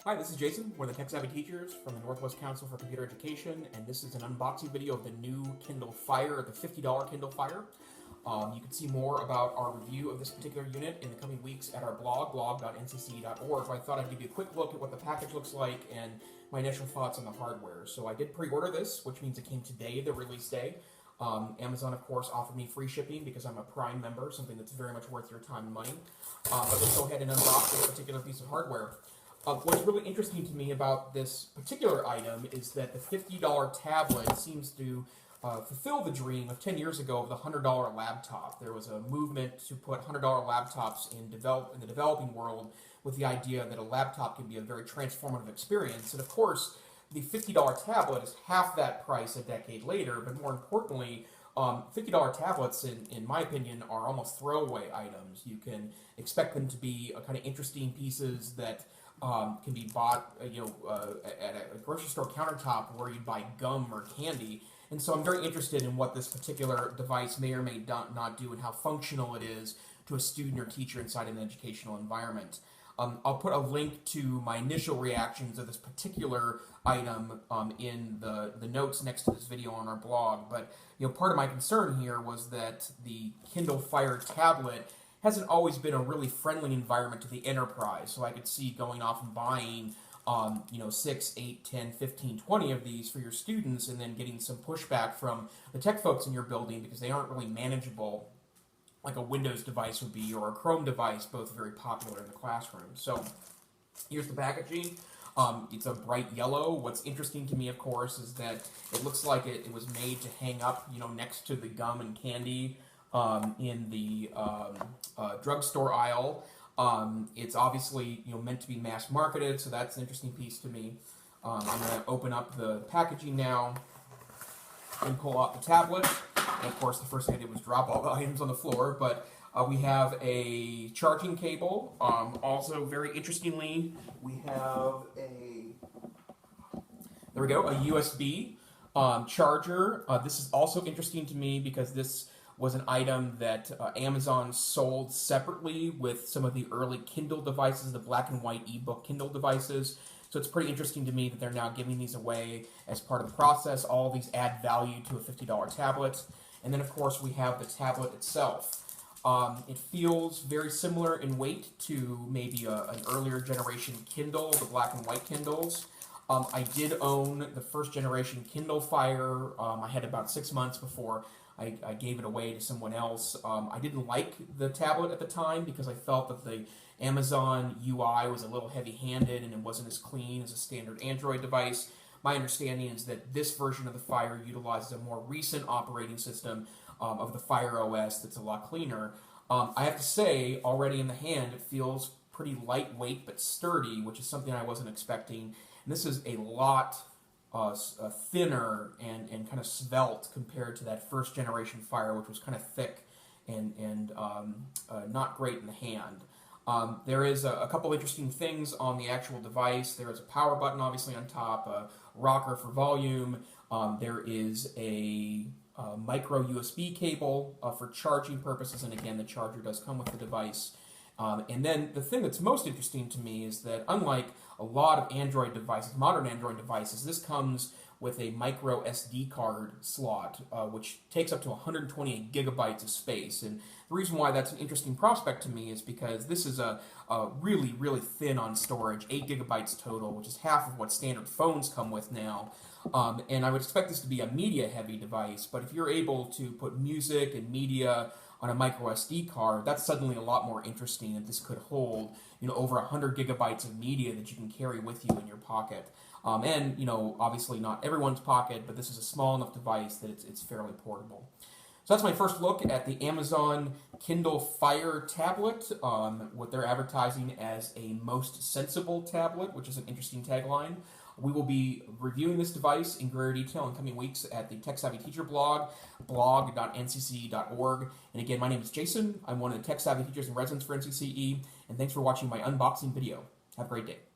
Hi, this is Jason. We're the Tech Savvy Teachers from the Northwest Council for Computer Education, and this is an unboxing video of the new Kindle Fire, the $50 Kindle Fire. You can see more about our review of this particular unit in the coming weeks at our blog, blog.ncce.org. I thought I'd give you a quick look at what the package looks like and my initial thoughts on the hardware. So I did pre-order this, which means it came today, the release day. Amazon, of course, offered me free shipping because I'm a Prime member, something that's very much worth your time and money. But let's go ahead and unbox this particular piece of hardware. What's really interesting to me about this particular item is that the $50 tablet seems to fulfill the dream of 10 years ago of the $100 laptop. There was a movement to put $100 laptops in the developing world with the idea that a laptop can be a very transformative experience. And of course, the $50 tablet is half that price a decade later, but more importantly, $50 tablets, in my opinion, are almost throwaway items. You can expect them to be kind of interesting pieces that can be bought, at a grocery store countertop where you buy gum or candy. And so I'm very interested in what this particular device may or may not do and how functional it is to a student or teacher inside an educational environment. I'll put a link to my initial reactions of this particular item in the notes next to this video on our blog. But part of my concern here was that the Kindle Fire tablet hasn't always been a really friendly environment to the enterprise. So I could see going off and buying 6, 8, 10, 15, 20 of these for your students and then getting some pushback from the tech folks in your building because they aren't really manageable like a Windows device would be or a Chrome device, both very popular in the classroom. So here's the packaging. It's a bright yellow. What's interesting to me, of course, is that it looks like it was made to hang up, next to the gum and candy in the drugstore aisle. It's obviously meant to be mass marketed, so that's an interesting piece to me. I'm going to open up the packaging now and pull out the tablet. And of course, the first thing I did was drop all the items on the floor, but we have a charging cable. Also, very interestingly, we have there we go, a USB charger. This is also interesting to me because this was an item that Amazon sold separately with some of the early Kindle devices, the black and white ebook Kindle devices. So it's pretty interesting to me that they're now giving these away as part of the process. All of these add value to a $50 tablet. And then, of course, we have the tablet itself. It feels very similar in weight to maybe an earlier generation Kindle, the black and white Kindles. I did own the first generation Kindle Fire. I had about 6 months before I gave it away to someone else. I didn't like the tablet at the time because I felt that the Amazon UI was a little heavy-handed and it wasn't as clean as a standard Android device. My understanding is that this version of the Fire utilizes a more recent operating system of the Fire OS that's a lot cleaner. I have to say, already in the hand, it feels pretty lightweight but sturdy, which is something I wasn't expecting. And this is a lot thinner and kind of svelte compared to that first generation Fire, which was kind of thick and not great in the hand. There is a couple interesting things on the actual device. There is a power button, obviously, on top, a rocker for volume. There is a micro USB cable for charging purposes, and again, the charger does come with the device. And then the thing that's most interesting to me is that unlike a lot of Android devices, modern Android devices, this comes with a micro SD card slot, which takes up to 128 gigabytes of space. And the reason why that's an interesting prospect to me is because this is a really, really thin on storage, 8 gigabytes total, which is half of what standard phones come with now. And I would expect this to be a media-heavy device, but if you're able to put music and media on a micro SD card, that's suddenly a lot more interesting that this could hold, over 100 gigabytes of media that you can carry with you in your pocket. And, obviously not everyone's pocket, but this is a small enough device that it's fairly portable. So that's my first look at the Amazon Kindle Fire tablet, what they're advertising as a most sensible tablet, which is an interesting tagline. We will be reviewing this device in greater detail in coming weeks at the Tech Savvy Teacher blog, blog.ncce.org. And again, my name is Jason. I'm one of the Tech Savvy Teachers in residence for NCCE, and thanks for watching my unboxing video. Have a great day.